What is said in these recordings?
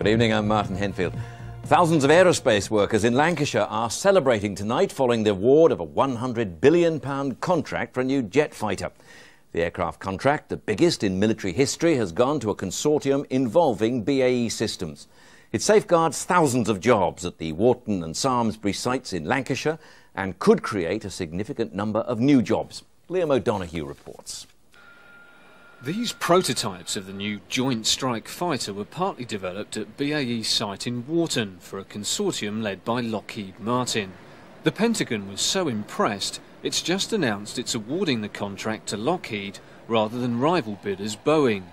Good evening, I'm Martin Henfield. Thousands of aerospace workers in Lancashire are celebrating tonight following the award of a £100 billion contract for a new jet fighter. The aircraft contract, the biggest in military history, has gone to a consortium involving BAE Systems. It safeguards thousands of jobs at the Warton and Samlesbury sites in Lancashire and could create a significant number of new jobs. Liam O'Donoghue reports. These prototypes of the new Joint Strike Fighter were partly developed at BAE's site in Warton for a consortium led by Lockheed Martin. The Pentagon was so impressed, it's just announced it's awarding the contract to Lockheed rather than rival bidders Boeing.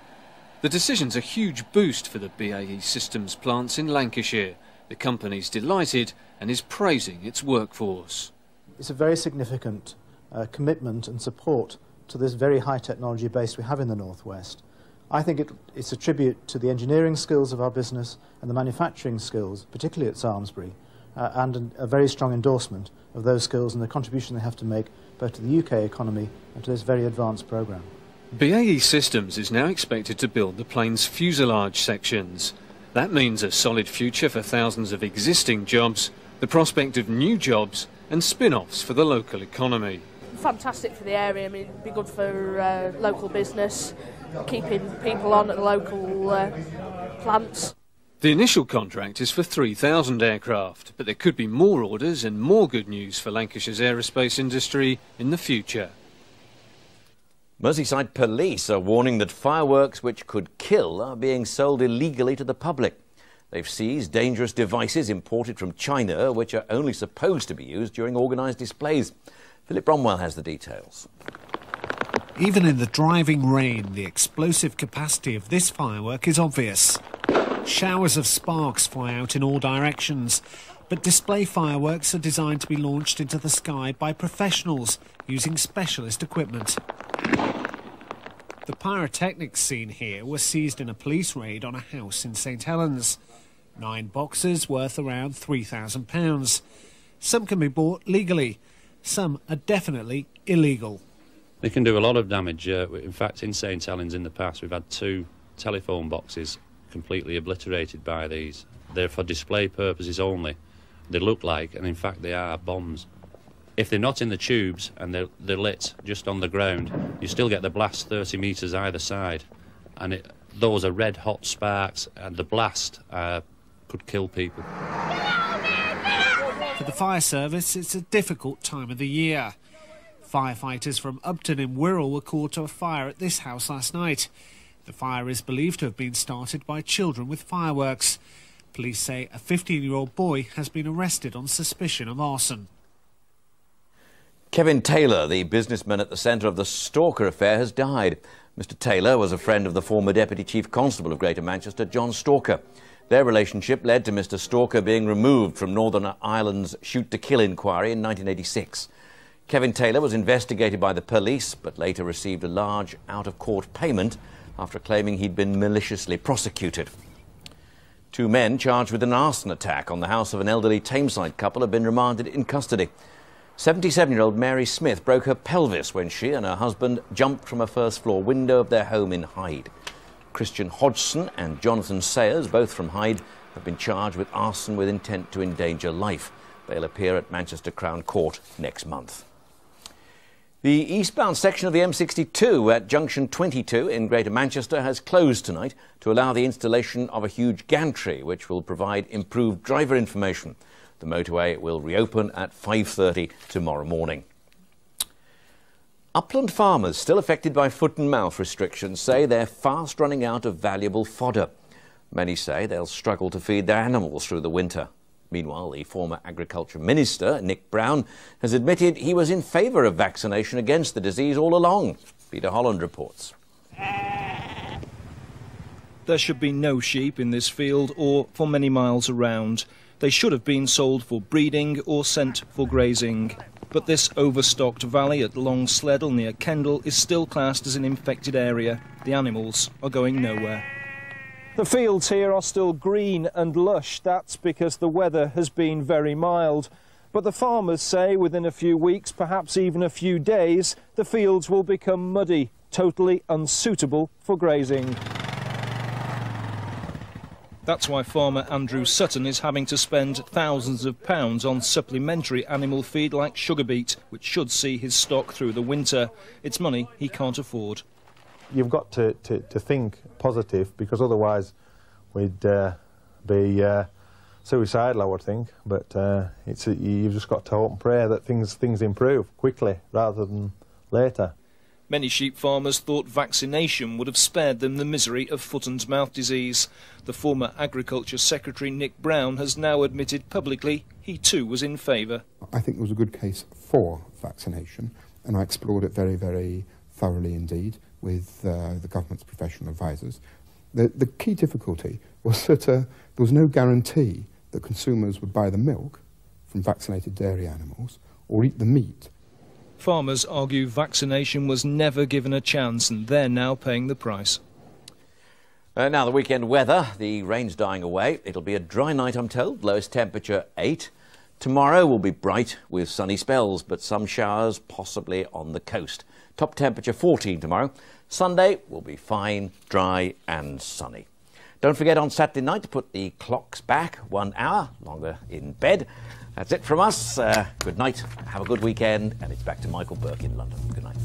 The decision's a huge boost for the BAE Systems plants in Lancashire. The company's delighted and is praising its workforce. It's a very significant commitment and support to this very high technology base we have in the Northwest. I think it's a tribute to the engineering skills of our business and the manufacturing skills, particularly at Samlesbury, and a very strong endorsement of those skills and the contribution they have to make both to the UK economy and to this very advanced programme. BAE Systems is now expected to build the plane's fuselage sections. That means a solid future for thousands of existing jobs, the prospect of new jobs and spin-offs for the local economy. Fantastic for the area. I mean, it'd be good for local business, keeping people on at the local plants. The initial contract is for 3,000 aircraft, but there could be more orders and more good news for Lancashire's aerospace industry in the future. Merseyside police are warning that fireworks which could kill are being sold illegally to the public. They've seized dangerous devices imported from China, which are only supposed to be used during organised displays. Philip Bromwell has the details. Even in the driving rain, the explosive capacity of this firework is obvious. Showers of sparks fly out in all directions, but display fireworks are designed to be launched into the sky by professionals using specialist equipment. The pyrotechnics seen here were seized in a police raid on a house in St Helens. 9 boxes worth around £3,000. Some can be bought legally. Some are definitely illegal. They can do a lot of damage. In fact, in St Helens in the past, we've had 2 telephone boxes completely obliterated by these. They're for display purposes only. They look like, and in fact they are, bombs. If they're not in the tubes and they're lit just on the ground, you still get the blast 30 metres either side. And those are red-hot sparks, and the blast could kill people. For the fire service, it's a difficult time of the year. Firefighters from Upton in Wirral were called to a fire at this house last night. The fire is believed to have been started by children with fireworks. Police say a 15-year-old boy has been arrested on suspicion of arson. Kevin Taylor, the businessman at the centre of the Stalker affair, has died. Mr Taylor was a friend of the former Deputy Chief Constable of Greater Manchester, John Stalker. Their relationship led to Mr Stalker being removed from Northern Ireland's shoot-to-kill inquiry in 1986. Kevin Taylor was investigated by the police, but later received a large out-of-court payment after claiming he'd been maliciously prosecuted. 2 men charged with an arson attack on the house of an elderly Tameside couple have been remanded in custody. 77-year-old Mary Smith broke her pelvis when she and her husband jumped from a first-floor window of their home in Hyde. Christian Hodgson and Jonathan Sayers, both from Hyde, have been charged with arson with intent to endanger life. They'll appear at Manchester Crown Court next month. The eastbound section of the M62 at junction 22 in Greater Manchester has closed tonight to allow the installation of a huge gantry which will provide improved driver information. The motorway will reopen at 5:30 tomorrow morning. Upland farmers still affected by foot and mouth restrictions say they're fast running out of valuable fodder. Many say they'll struggle to feed their animals through the winter. Meanwhile, the former Agriculture Minister, Nick Brown, has admitted he was in favour of vaccination against the disease all along. Peter Holland reports. There should be no sheep in this field or for many miles around. They should have been sold for breeding or sent for grazing. But this overstocked valley at Long Sledle near Kendal is still classed as an infected area. The animals are going nowhere. The fields here are still green and lush. That's because the weather has been very mild. But the farmers say within a few weeks, perhaps even a few days, the fields will become muddy, totally unsuitable for grazing. That's why farmer Andrew Sutton is having to spend thousands of pounds on supplementary animal feed like sugar beet, which should see his stock through the winter. It's money he can't afford. You've got to think positive, because otherwise we'd be suicidal, I would think. But you've just got to hope and pray that things improve quickly rather than later. Many sheep farmers thought vaccination would have spared them the misery of foot and mouth disease. The former Agriculture Secretary Nick Brown has now admitted publicly he too was in favour. I think there was a good case for vaccination, and I explored it very, very thoroughly indeed with the government's professional advisors. The key difficulty was that there was no guarantee that consumers would buy the milk from vaccinated dairy animals or eat the meat. Farmers argue vaccination was never given a chance, and they're now paying the price. Now the weekend weather, the rain's dying away. It'll be a dry night, I'm told, lowest temperature 8. Tomorrow will be bright with sunny spells, but some showers possibly on the coast. Top temperature 14 tomorrow. Sunday will be fine, dry and sunny. Don't forget on Saturday night to put the clocks back 1 hour longer in bed. That's it from us. Good night, have a good weekend, and it's back to Michael Burke in London. Good night.